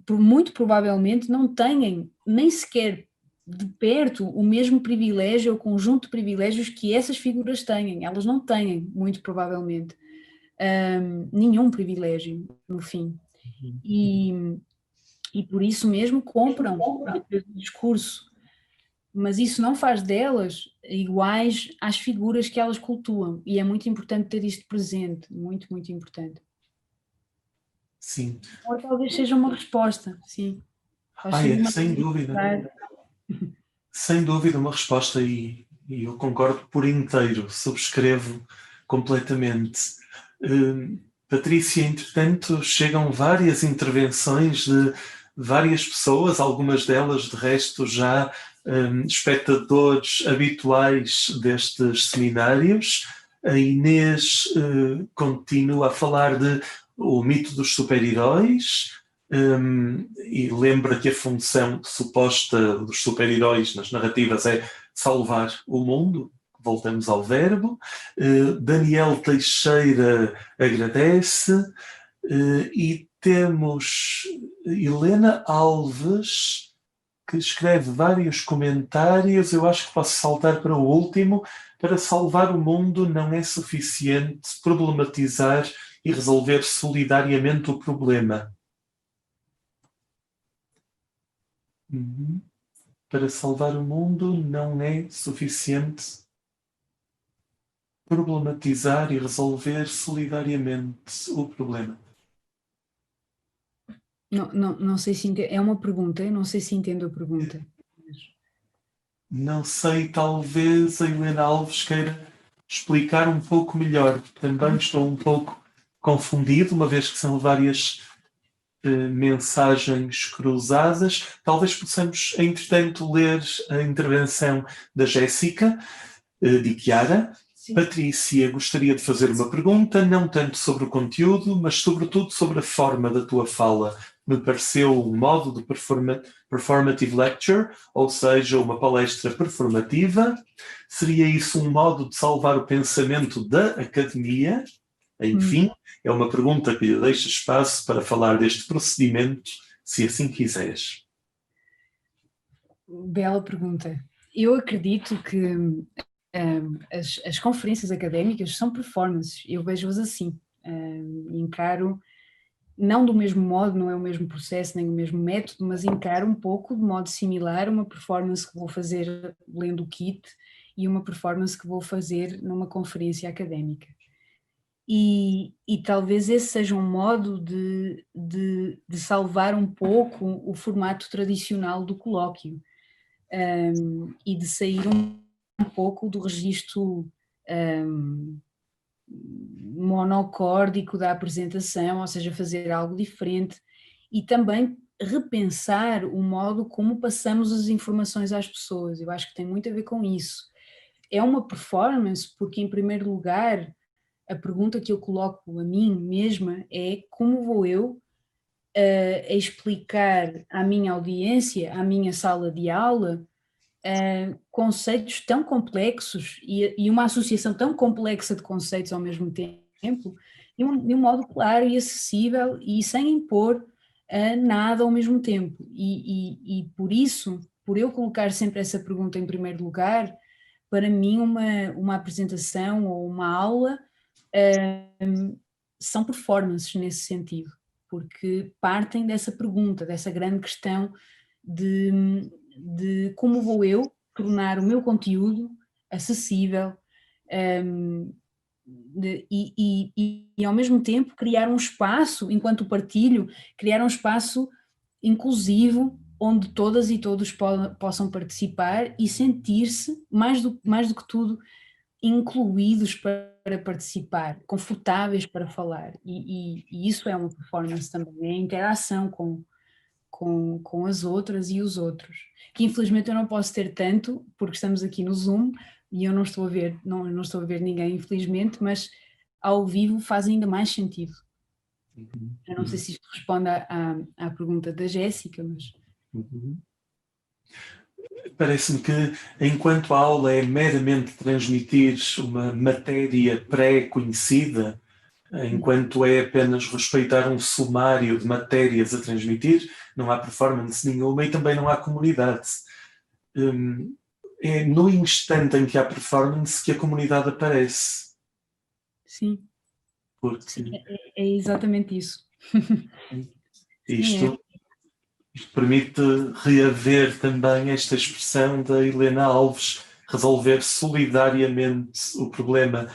muito provavelmente, não tenham nem sequer de perto o mesmo privilégio ou conjunto de privilégios que essas figuras têm. Elas não têm, muito provavelmente, nenhum privilégio, no fim. E por isso mesmo compram o discurso. Mas isso não faz delas iguais às figuras que elas cultuam. E é muito importante ter isto presente. Muito, muito importante. Sim. Ou talvez seja uma resposta, sim. Sem dúvida. Sem dúvida uma resposta e eu concordo por inteiro, subscrevo completamente. Patrícia, entretanto, chegam várias intervenções de várias pessoas, algumas delas, de resto, já espectadores habituais destes seminários. A Inês continua a falar de o mito dos super-heróis, e lembra que a função suposta dos super-heróis nas narrativas é salvar o mundo. Voltamos ao verbo. Daniel Teixeira agradece. E temos Helena Alves, que escreve vários comentários. Eu acho que posso saltar para o último. Para salvar o mundo não é suficiente problematizar e resolver solidariamente o problema. Para salvar o mundo não é suficiente problematizar e resolver solidariamente o problema. Não sei se é uma pergunta, eu não sei se entendo a pergunta. Não sei, talvez a Helena Alves queira explicar um pouco melhor. Também estou um pouco confundido, uma vez que são várias mensagens cruzadas. Talvez possamos, entretanto, ler a intervenção da Jéssica, de Chiara. Sim. Patrícia, gostaria de fazer uma pergunta, não tanto sobre o conteúdo, mas sobretudo sobre a forma da tua fala. Me pareceu um modo de performative lecture, ou seja, uma palestra performativa. Seria isso um modo de salvar o pensamento da academia? Enfim, é uma pergunta que lhe deixa espaço para falar deste procedimento, se assim quiseres. Bela pergunta. Eu acredito que as conferências académicas são performances, eu vejo-as assim. Encaro, não do mesmo modo, não é o mesmo processo, nem o mesmo método, mas encaro um pouco de modo similar uma performance que vou fazer lendo o kit e uma performance que vou fazer numa conferência académica. E talvez esse seja um modo de salvar um pouco o formato tradicional do colóquio, e de sair um pouco do registro monocórdico da apresentação, ou seja, fazer algo diferente e também repensar o modo como passamos as informações às pessoas. Eu acho que tem muito a ver com isso. É uma performance porque, em primeiro lugar, a pergunta que eu coloco a mim mesma é como vou eu a explicar à minha audiência, à minha sala de aula, conceitos tão complexos e uma associação tão complexa de conceitos ao mesmo tempo, de um modo claro e acessível e sem impor nada ao mesmo tempo. E por isso, por eu colocar sempre essa pergunta em primeiro lugar, para mim uma apresentação ou uma aula são performances nesse sentido, porque partem dessa pergunta, dessa grande questão de como vou eu tornar o meu conteúdo acessível e ao mesmo tempo criar um espaço, enquanto partilho, criar um espaço inclusivo onde todas e todos possam participar e sentir-se, mais do que tudo, incluídos para participar, confortáveis para falar. E isso é uma performance também, é a interação com as outras e os outros, que infelizmente eu não posso ter tanto, porque estamos aqui no Zoom e eu não estou a ver, não estou a ver ninguém, infelizmente, mas ao vivo faz ainda mais sentido. Eu não sei se isto responde à pergunta da Jéssica, mas... Parece-me que, enquanto a aula é meramente transmitir uma matéria pré-conhecida, enquanto é apenas respeitar um sumário de matérias a transmitir, não há performance nenhuma e também não há comunidade. É no instante em que há performance que a comunidade aparece. Sim. Porque Sim, é exatamente isso. isto permite reaver também esta expressão da Helena Alves, resolver solidariamente o problema.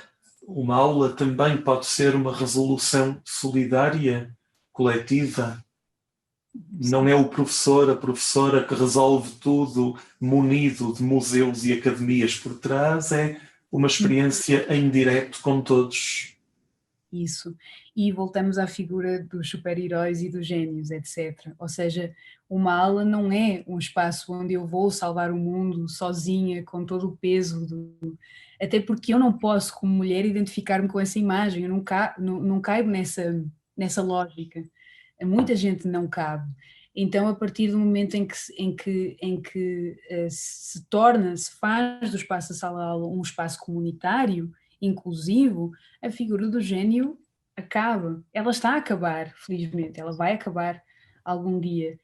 Uma aula também pode ser uma resolução solidária, coletiva. Não é o professor, a professora que resolve tudo munido de museus e academias por trás, é uma experiência em direto com todos. Isso. E voltamos à figura dos super-heróis e dos gênios, etc. Ou seja, uma aula não é um espaço onde eu vou salvar o mundo sozinha, com todo o peso Até porque eu não posso, como mulher, identificar-me com essa imagem, eu não caibo nessa lógica. Muita gente não cabe. Então, a partir do momento em que se faz do espaço da sala-aula um espaço comunitário, inclusivo, a figura do gênio acaba. Ela está a acabar, felizmente, ela vai acabar algum dia.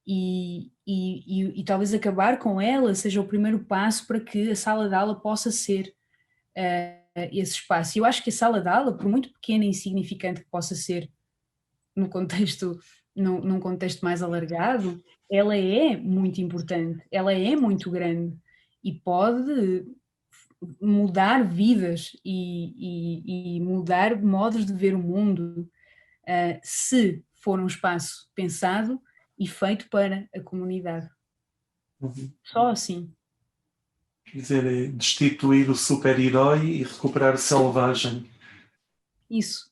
E talvez acabar com ela seja o primeiro passo para que a sala de aula possa ser esse espaço. E eu acho que a sala de aula, por muito pequena e insignificante que possa ser num contexto mais alargado, ela é muito importante, ela é muito grande e pode mudar vidas e mudar modos de ver o mundo, se for um espaço pensado e feito para a comunidade. Só assim. Quer dizer, é destituir o super-herói e recuperar o selvagem. Isso.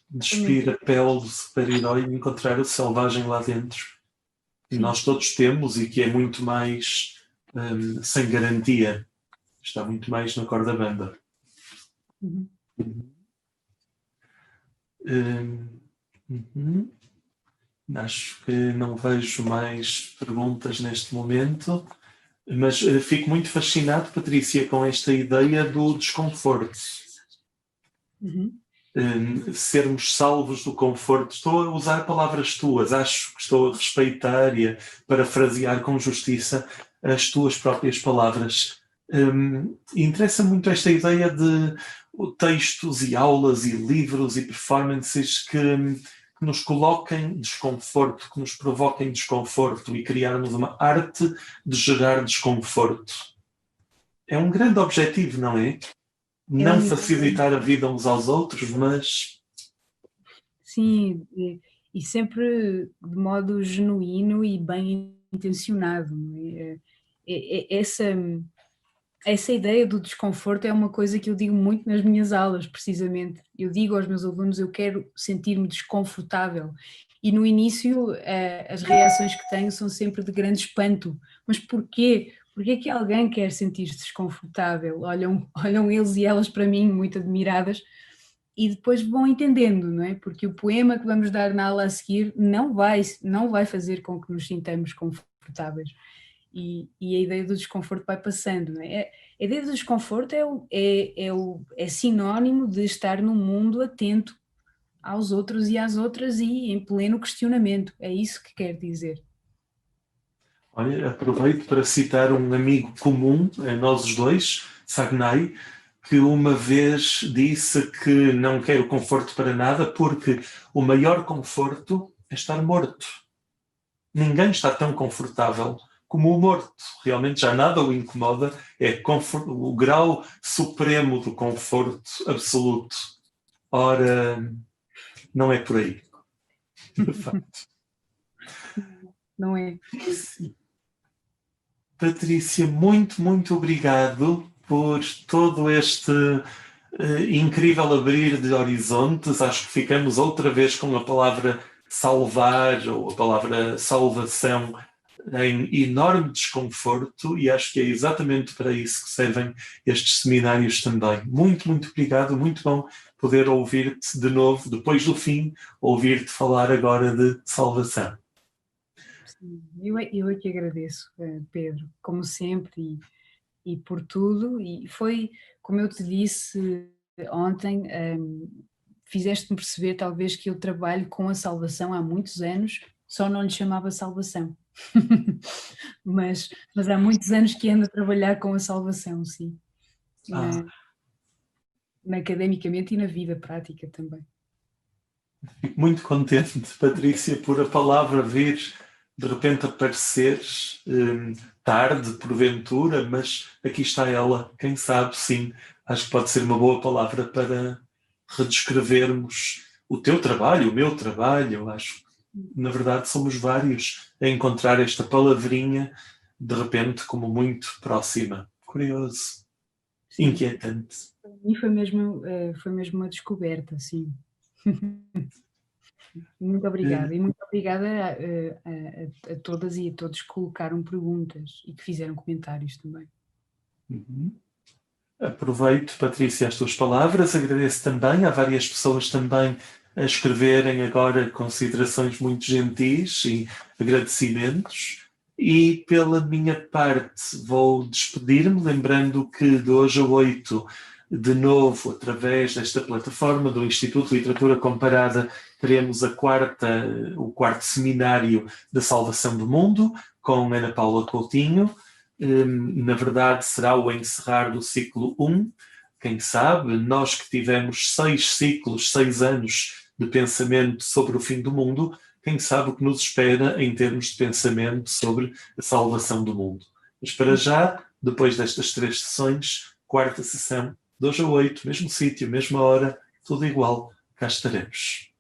Despir a pele do super-herói e encontrar o selvagem lá dentro. Que nós todos temos e que é muito mais sem garantia. Está muito mais na corda bamba. Acho que não vejo mais perguntas neste momento, mas fico muito fascinado, Patrícia, com esta ideia do desconforto. Sermos salvos do conforto. Estou a usar palavras tuas, acho que estou a respeitar e a parafrasear com justiça as tuas próprias palavras. Interessa muito esta ideia de textos e aulas e livros e performances que nos coloquem desconforto, que nos provoquem desconforto e criarmos uma arte de gerar desconforto. É um grande objetivo, não é? Não facilitar a vida uns aos outros, mas... Sim, e sempre de modo genuíno e bem intencionado. Essa ideia do desconforto é uma coisa que eu digo muito nas minhas aulas, precisamente. Eu digo aos meus alunos, eu quero sentir-me desconfortável. E no início as reações que tenho são sempre de grande espanto. Mas porquê? Porquê que alguém quer sentir-se desconfortável? Olham eles e elas para mim, muito admiradas, e depois vão entendendo, não é? Porque o poema que vamos dar na aula a seguir não vai fazer com que nos sintamos confortáveis. E a ideia do desconforto vai passando, não é? A ideia do desconforto é sinónimo de estar num mundo atento aos outros e às outras e em pleno questionamento. É isso que quer dizer. Olha, aproveito para citar um amigo comum, nós os dois, Sagnai, que uma vez disse que não quer o conforto para nada porque o maior conforto é estar morto. Ninguém está tão confortável como o morto. Realmente já nada o incomoda, é o grau supremo do conforto absoluto. Ora, não é por aí. De facto. Não é? Patrícia, muito, muito obrigado por todo este incrível abrir de horizontes. Acho que ficamos outra vez com a palavra salvar ou a palavra salvação em enorme desconforto, e acho que é exatamente para isso que servem estes seminários também. Muito, muito obrigado, muito bom poder ouvir-te de novo, depois do fim, ouvir-te falar agora de salvação. Sim, eu é que agradeço, Pedro, como sempre, e por tudo. E foi, como eu te disse ontem, fizeste-me perceber talvez que eu trabalho com a salvação há muitos anos, só não lhe chamava salvação. Mas há muitos anos que ando a trabalhar com a salvação, sim. Ah, Academicamente e na vida prática também. fico muito contente, Patrícia, por a palavra vir de repente aparecer tarde, porventura, mas aqui está ela. Quem sabe, sim, acho que pode ser uma boa palavra para redescrevermos o teu trabalho, o meu trabalho. Eu acho que, na verdade, somos vários a encontrar esta palavrinha de repente como muito próxima. Curioso, Sim, inquietante. para mim foi mesmo uma descoberta, sim. Muito obrigada. E muito obrigada a todas e a todos que colocaram perguntas e que fizeram comentários também. Uhum. Aproveito, Patrícia, as tuas palavras. Agradeço também. Há várias pessoas também a escreverem agora considerações muito gentis e agradecimentos. E pela minha parte vou despedir-me, lembrando que de hoje a 8, de novo, através desta plataforma do Instituto de Literatura Comparada, teremos o quarto seminário da Salvação do Mundo, com Ana Paula Coutinho. Na verdade, será o encerrar do ciclo 1. Quem sabe, nós que tivemos 6 ciclos, 6 anos de pensamento sobre o fim do mundo, quem sabe o que nos espera em termos de pensamento sobre a salvação do mundo. Mas para já, depois destas 3 sessões, quarta sessão, 2 a 8, mesmo sítio, mesma hora, tudo igual, cá estaremos.